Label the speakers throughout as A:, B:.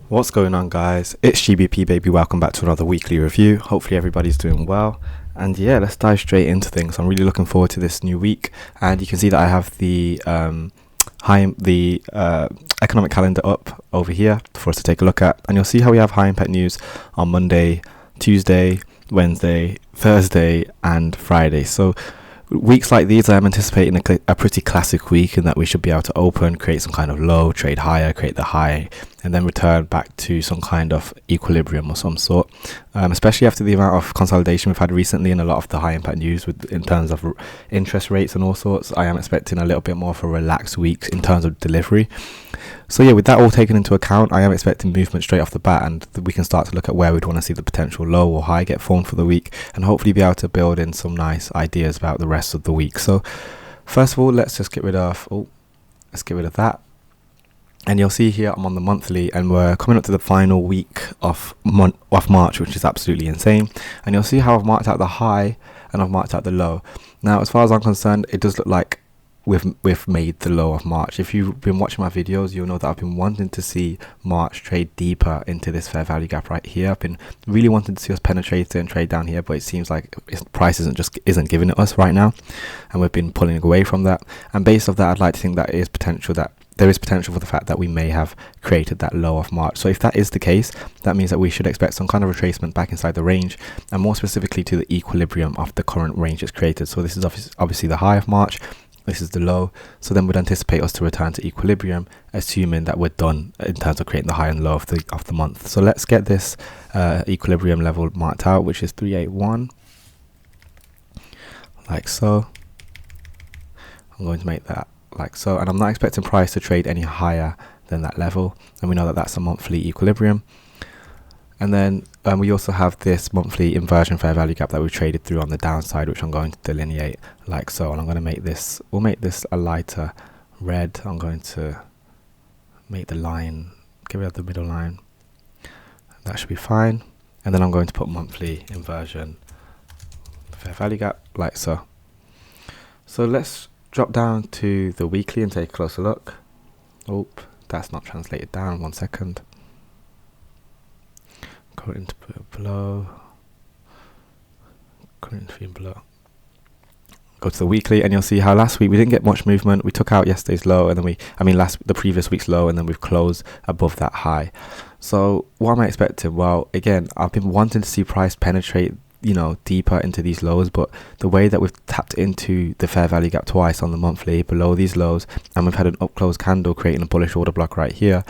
A: What's going on, guys? It's GBP baby. Welcome back to another weekly review. Hopefully everybody's doing well, and yeah, let's dive straight into things. I'm really looking forward to this new week, and you can see that I have the economic calendar up over here for us to take a look at, and you'll see how we have high impact news on Monday, Tuesday, Wednesday, Thursday and Friday. So weeks like these, I'm anticipating a pretty classic week in that we should be able to open, create some kind of low, trade higher, create the high, and then return back to some kind of equilibrium of some sort, especially after the amount of consolidation we've had recently in a lot of the high impact news in terms of interest rates and all sorts. I am expecting a little bit more of a relaxed week in terms of delivery. So yeah, with that all taken into account, I am expecting movement straight off the bat, and we can start to look at where we'd want to see the potential low or high get formed for the week, and hopefully be able to build in some nice ideas about the rest of the week. So first of all, let's get rid of that. And you'll see here I'm on the monthly, and we're coming up to the final week of March, which is absolutely insane. And you'll see how I've marked out the high and I've marked out the low. Now, as far as I'm concerned, it does look like we've made the low of March. If you've been watching my videos, you'll know that I've been wanting to see March trade deeper into this fair value gap right here. I've been really wanting to see us penetrate it and trade down here, but it seems like price isn't giving it us right now, and we've been pulling away from that. And based off that, I'd like to think that there is potential for the fact that we may have created that low of March. So if that is the case, that means that we should expect some kind of retracement back inside the range, and more specifically to the equilibrium of the current range it's created. So this is obviously the high of March, this is the low, so then we'd anticipate us to return to equilibrium, assuming that we're done in terms of creating the high and low of the month. So let's get this equilibrium level marked out, which is 381, like so. I'm going to make that like so, and I'm not expecting price to trade any higher than that level, and we know that that's a monthly equilibrium. And then we also have this monthly inversion fair value gap that we've traded through on the downside, which I'm going to delineate like so. And I'm going to we'll make this a lighter red. I'm going to make the line, get rid of the middle line. That should be fine. And then I'm going to put monthly inversion fair value gap like so. So let's drop down to the weekly and take a closer look. Oh, that's not translated down. 1 second. Current below. Current theme below. Go to the weekly, and you'll see how last week we didn't get much movement. We took out yesterday's low, and then the previous week's low, and then we've closed above that high. So what am I expecting? Well, again, I've been wanting to see price penetrate deeper into these lows, but the way that we've tapped into the fair value gap twice on the monthly below these lows, and we've had an up close candle creating a bullish order block right here,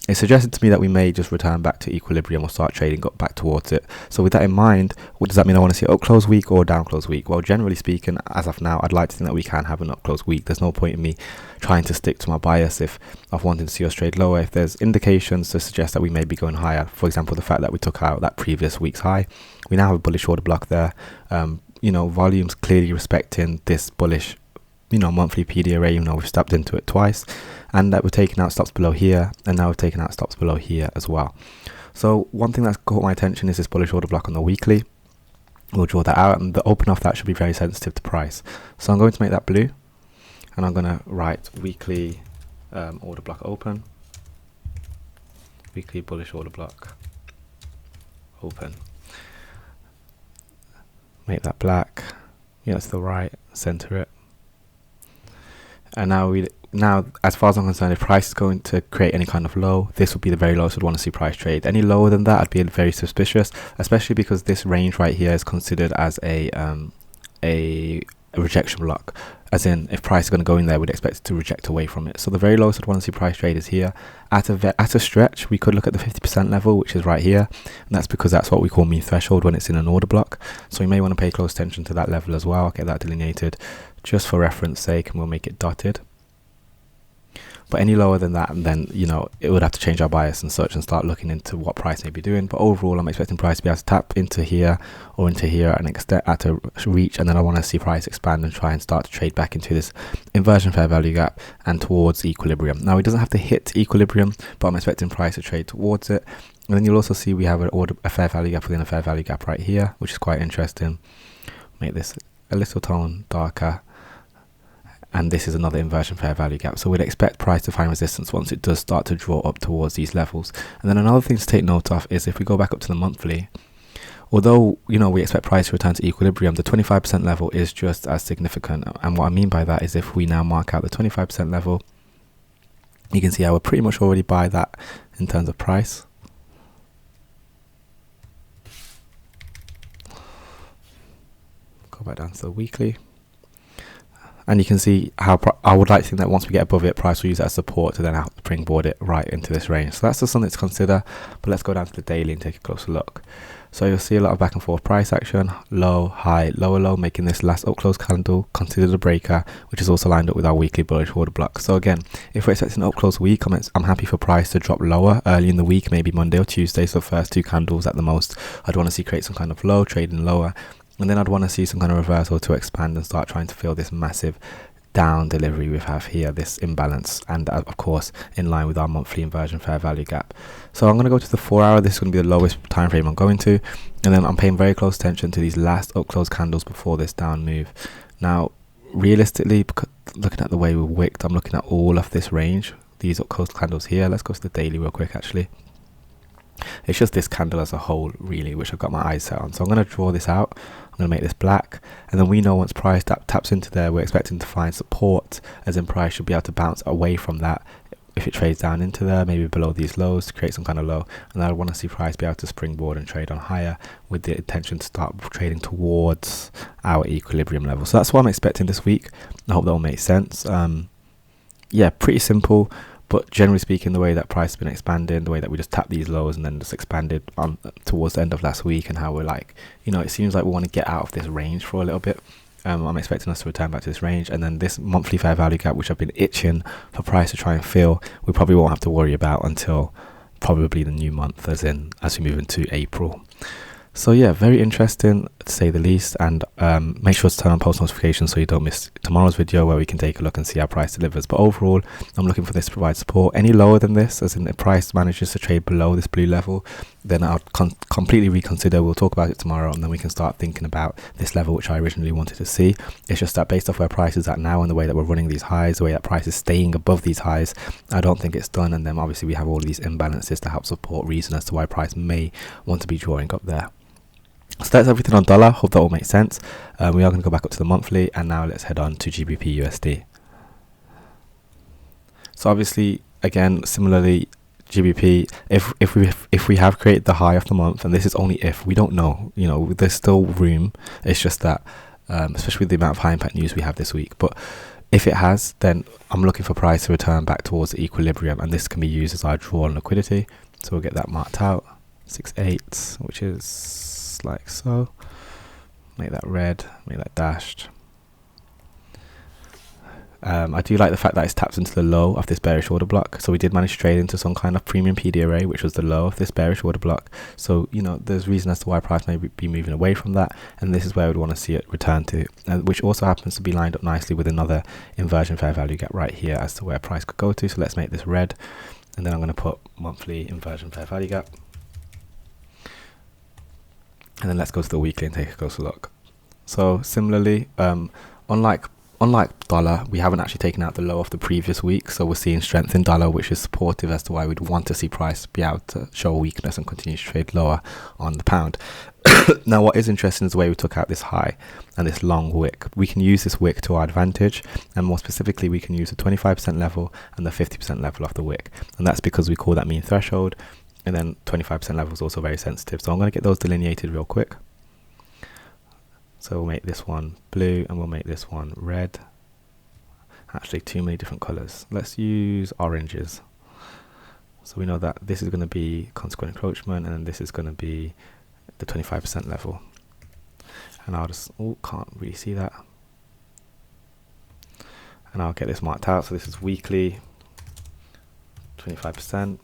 A: it suggested to me that we may just return back to equilibrium or start trading up back towards it. So with that in mind, what does that mean? I want to see an up close week or a down close week? Well, generally speaking, as of now, I'd like to think that we can have an up close week. There's no point in me trying to stick to my bias if I've wanted to see us trade lower. If there's indications to suggest that we may be going higher, for example, the fact that we took out that previous week's high, we now have a bullish order block there. Volumes clearly respecting this bullish monthly PD array, we've stepped into it twice, and that we're taking out stops below here, and now we've taken out stops below here as well. So one thing that's caught my attention is this bullish order block on the weekly. We'll draw that out, and the open off that should be very sensitive to price. So I'm going to make that blue, and I'm going to write weekly order block open, weekly bullish order block open. Make that black. Yeah, to the right, center it. And now, as far as I'm concerned, if price is going to create any kind of low, this would be the very lowest I'd want to see price trade. Any lower than that, I'd be very suspicious, especially because this range right here is considered as a rejection block. As in, if price is going to go in there, we'd expect it to reject away from it. So the very lowest I'd want to see price trade is here. At a stretch, we could look at the 50% level, which is right here, and that's because that's what we call mean threshold when it's in an order block. So you may want to pay close attention to that level as well. I'll get that delineated just for reference sake, and we'll make it dotted. But any lower than that, and then it would have to change our bias and such and start looking into what price may be doing. But overall, I'm expecting price to be able to tap into here or into here and extend at a reach, and then I want to see price expand and try and start to trade back into this inversion fair value gap and towards equilibrium. Now it doesn't have to hit equilibrium, but I'm expecting price to trade towards it. And then you'll also see we have a fair value gap within a fair value gap right here, which is quite interesting. Make this a little tone darker. and this is another inversion fair value gap. So we'd expect price to find resistance once it does start to draw up towards these levels. And then another thing to take note of is if we go back up to the monthly, although, you know, we expect price to return to equilibrium, the 25% level is just as significant. And what I mean by that is if we now mark out the 25% level, you can see how we're pretty much already by that in terms of price. Go back down to the weekly. And you can see how I would like to think that once we get above it, price will use that as support to then springboard it right into this range. So that's just something to consider. But let's go down to the daily and take a closer look. So you'll see a lot of back and forth price action, low, high, lower low, making this last up close candle considered a breaker, which is also lined up with our weekly bullish order block. So again, if we're expecting an up close week, I'm happy for price to drop lower early in the week, maybe Monday or Tuesday. So first two candles at the most, I'd want to see create some kind of low, trading lower. And then I'd want to see some kind of reversal to expand and start trying to fill this massive down delivery we have here, this imbalance, and of course in line with our monthly inversion fair value gap. So I'm going to go to the 4 hour. This is going to be the lowest time frame I'm going to, and then I'm paying very close attention to these last up close candles before this down move. Now realistically, looking at the way we're wicked, I'm looking at all of this range, these up close candles here. Let's go to the daily real quick. Actually, it's just this candle as a whole really which I've got my eyes set on. So I'm going to draw this out. I'm going to make this black, and then we know once price taps into there, we're expecting to find support, as in price should be able to bounce away from that if it trades down into there, maybe below these lows to create some kind of low. And I want to see price be able to springboard and trade on higher with the intention to start trading towards our equilibrium level. So that's what I'm expecting this week. I hope that will make sense. Yeah, pretty simple. But generally speaking, the way that price has been expanding, the way that we just tapped these lows and then just expanded on towards the end of last week, and how we're like, you know, it seems like we want to get out of this range for a little bit. I'm expecting us to return back to this range, and then this monthly fair value gap, which I've been itching for price to try and fill, we probably won't have to worry about until probably the new month, as we move into April. So yeah, very interesting to say the least, and make sure to turn on post notifications so you don't miss tomorrow's video where we can take a look and see how price delivers. But overall, I'm looking for this to provide support. Any lower than this, as in the price manages to trade below this blue level, then I'll completely reconsider. We'll talk about it tomorrow, and then we can start thinking about this level which I originally wanted to see. It's just that based off where price is at now and the way that we're running these highs, the way that price is staying above these highs, I don't think it's done. And then obviously we have all these imbalances to help support reason as to why price may want to be drawing up there. So that's everything on dollar. Hope that all makes sense. We are going to go back up to the monthly, and now let's head on to GBP USD. So obviously, again, similarly, GBP, if we have created the high of the month, and this is only if, we don't know, you know, there's still room. It's just that, especially with the amount of high impact news we have this week, but if it has, then I'm looking for price to return back towards the equilibrium, and this can be used as our draw on liquidity. So we'll get that marked out, 6.8, which is like so. Make that red, make that dashed. I do like the fact that it's tapped into the low of this bearish order block. So we did manage to trade into some kind of premium PD array, which was the low of this bearish order block. So, you know, there's reason as to why price may be moving away from that. And this is where we'd want to see it return to, which also happens to be lined up nicely with another inversion fair value gap right here as to where price could go to. So let's make this red. And then I'm going to put monthly inversion fair value gap. And then let's go to the weekly and take a closer look. So similarly, unlike dollar, we haven't actually taken out the low of the previous week. So we're seeing strength in dollar, which is supportive as to why we'd want to see price be able to show weakness and continue to trade lower on the pound. Now, what is interesting is the way we took out this high and this long wick. We can use this wick to our advantage, and more specifically, we can use the 25% level and the 50% level of the wick. And that's because we call that mean threshold. And then 25% level is also very sensitive. So I'm going to get those delineated real quick. So we'll make this one blue and we'll make this one red. Actually, too many different colors. Let's use oranges. So we know that this is going to be consequent encroachment, and then this is going to be the 25% level. And I'll just, can't really see that. And I'll get this marked out. So this is weekly, 25%.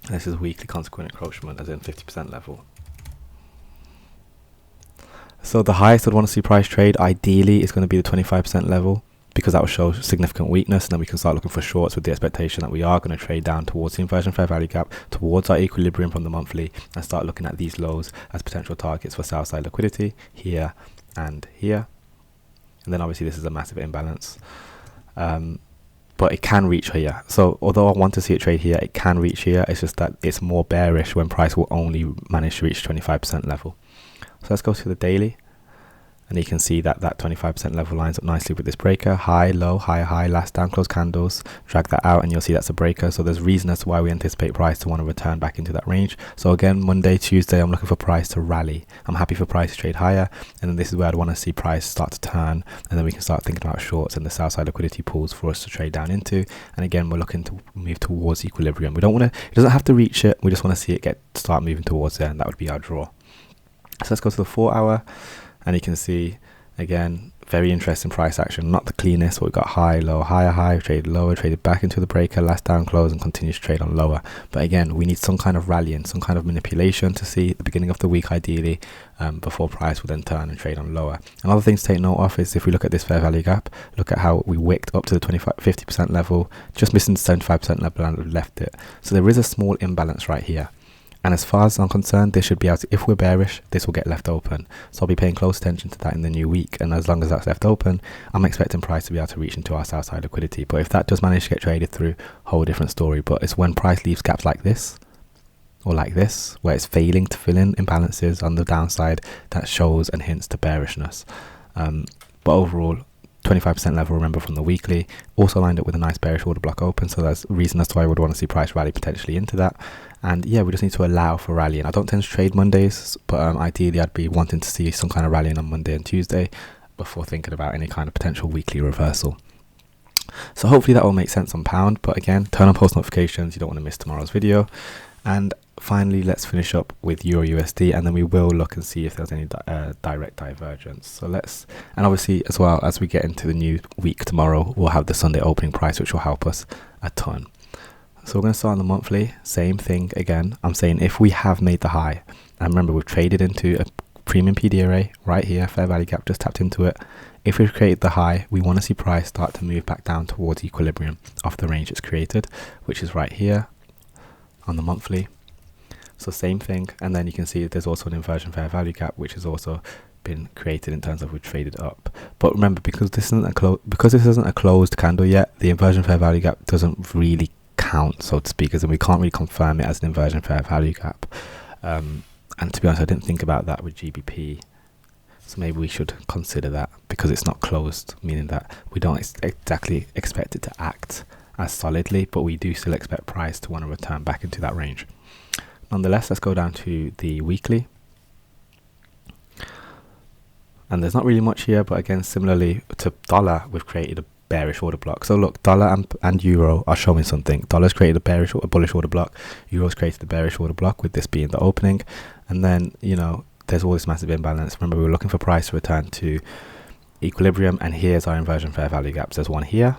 A: This is weekly consequent encroachment, as in 50% level. So the highest I'd want to see price trade ideally is going to be the 25% level, because that will show significant weakness, and then we can start looking for shorts with the expectation that we are going to trade down towards the inversion fair value gap, towards our equilibrium from the monthly, and start looking at these lows as potential targets for sell side liquidity here and here. and then obviously this is a massive imbalance. But it can reach here. So although I want to see it trade here, it can reach here. It's just that it's more bearish when price will only manage to reach 25% level. So let's go to the daily. And you can see that that 25% level lines up nicely with this breaker. High, low, high, high, last down close candles. Drag that out and you'll see that's a breaker. So there's reason as to why we anticipate price to want to return back into that range. So again, Monday, Tuesday, I'm looking for price to rally. I'm happy for price to trade higher. And then this is where I'd want to see price start to turn. And then we can start thinking about shorts and the sell side liquidity pools for us to trade down into. And again, we're looking to move towards equilibrium. We don't want to, it doesn't have to reach it. We just want to see it start moving towards there. And that would be our draw. So let's go to the 4 hour. And you can see, again, very interesting price action. Not the cleanest, but we've got high, low, higher, high, traded lower, traded back into the breaker, last down close, and continues to trade on lower. But again, we need some kind of rallying, some kind of manipulation to see at the beginning of the week, ideally, before price will then turn and trade on lower. Another thing to take note of is if we look at this fair value gap, look at how we wicked up to the 50% level, just missing the 75% level and left it. So there is a small imbalance right here. And as far as I'm concerned, this should be out. If we're bearish, this will get left open. So I'll be paying close attention to that in the new week. And as long as that's left open, I'm expecting price to be able to reach into our sell side liquidity. But if that does manage to get traded through, whole different story. But it's when price leaves gaps like this, or like this, where it's failing to fill in imbalances on the downside, that shows and hints to bearishness. But overall, 25% level, remember, from the weekly, also lined up with a nice bearish order block open. So that's reason as to why I would want to see price rally potentially into that. And yeah, we just need to allow for rallying. I don't tend to trade Mondays, but ideally I'd be wanting to see some kind of rallying on Monday and Tuesday before thinking about any kind of potential weekly reversal. So hopefully that will make sense on pound. But again, turn on post notifications. You don't want to miss tomorrow's video. And finally, let's finish up with Euro USD, and then we will look and see if there's any direct divergence. So and obviously as well, as we get into the new week tomorrow, we'll have the Sunday opening price, which will help us a ton. So we're going to start on the monthly, same thing again. I'm saying if we have made the high, and remember we've traded into a premium PD array right here, fair value gap, just tapped into it. If we've created the high, we want to see price start to move back down towards equilibrium off the range it's created, which is right here on the monthly. So same thing, and then you can see there's also an inversion fair value gap, which has also been created in terms of we've traded up. But remember, because this isn't a closed candle yet, the inversion fair value gap doesn't really count, so to speak, as in we can't really confirm it as an inversion fair value gap. And to be honest, I didn't think about that with GBP, so maybe we should consider that, because it's not closed, meaning that we don't exactly expect it to act as solidly, but we do still expect price to want to return back into that range. Nonetheless, let's go down to the weekly. And there's not really much here, but again, similarly to dollar, we've created a bearish order block. So look, dollar and euro are showing something. Dollar's created a bullish order block. Euro's created a bearish order block, with this being the opening. And then, you know, there's all this massive imbalance. Remember, we were looking for price to return to equilibrium, and here's our inversion fair value gaps. There's one here.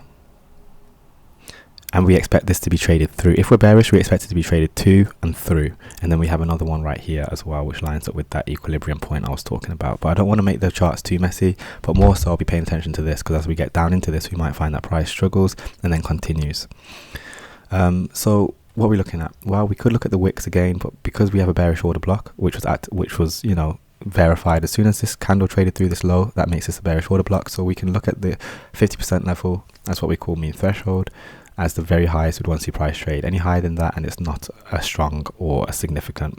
A: And we expect this to be traded through. If we're bearish, we expect it to be traded to and through. And then we have another one right here as well, which lines up with that equilibrium point I was talking about. But I don't want to make the charts too messy, but more so I'll be paying attention to this, because as we get down into this, we might find that price struggles and then continues. So what are we looking at? Well, we could look at the wicks again, but because we have a bearish order block, which was you know, verified as soon as this candle traded through this low, that makes this a bearish order block. So we can look at the 50% level. That's what we call mean threshold, as the very highest we'd want to see price trade. Any higher than that, and it's not a strong or a significant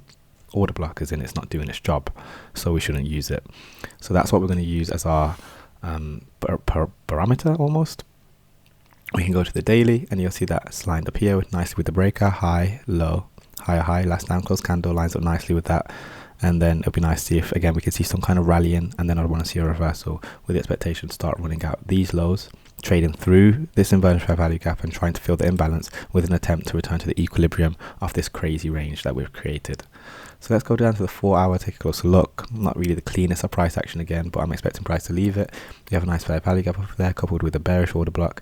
A: order block, as in it's not doing its job, so we shouldn't use it. So that's what we're going to use as our barometer almost. We can go to the daily, and you'll see that it's lined up here nicely with the breaker, high, low, higher, high, last down close candle lines up nicely with that. And then it'll be nice to see if, again, we can see some kind of rallying, and then I'd want to see a reversal with the expectation to start running out these lows, trading through this inversion fair value gap and trying to fill the imbalance with an attempt to return to the equilibrium of this crazy range that we've created. So let's go down to the 4 hour, take a closer look. Not really the cleanest of price action again, but I'm expecting price to leave it. We have a nice fair value gap up there, coupled with a bearish order block.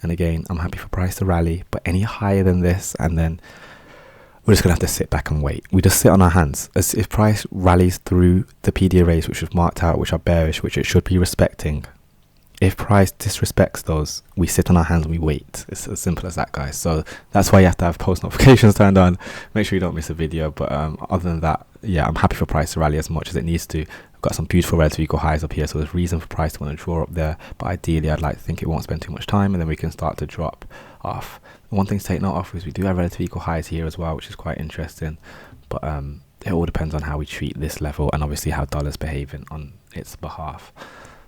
A: And again, I'm happy for price to rally, but any higher than this, and then we're just going to have to sit back and wait. We just sit on our hands. As if price rallies through the PD arrays, which we've marked out, which are bearish, which it should be respecting. If price disrespects those, we sit on our hands and we wait. It's as simple as that, guys. So that's why you have to have post notifications turned on. Make sure you don't miss a video. But other than that, yeah, I'm happy for price to rally as much as it needs to. got some beautiful relative equal highs up here, so there's reason for price to want to draw up there, but ideally I'd like to think it won't spend too much time, and then we can start to drop off. One thing to take note of is we do have relative equal highs here as well, which is quite interesting, but it all depends on how we treat this level and obviously how dollar's behaving on its behalf.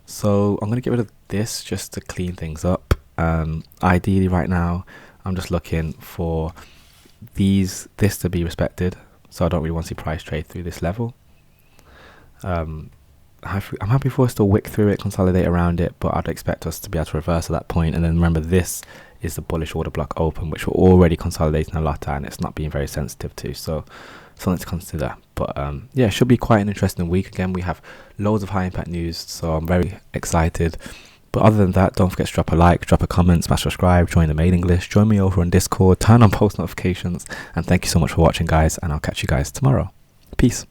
A: So I'm going to get rid of this just to clean things up. Ideally right now I'm just looking for this to be respected, so I don't really want to see price trade through this level. I'm happy for us to wick through it, consolidate around it, but I'd expect us to be able to reverse at that point. And then remember, this is the bullish order block open, which we're already consolidating a lot at, and it's not being very sensitive to, so something to consider. But yeah, it should be quite an interesting week. Again, we have loads of high impact news, so I'm very excited. But other than that, don't forget to drop a like, drop a comment, smash subscribe, join the mailing list, join me over on Discord, turn on post notifications, and thank you so much for watching, guys, and I'll catch you guys tomorrow. Peace.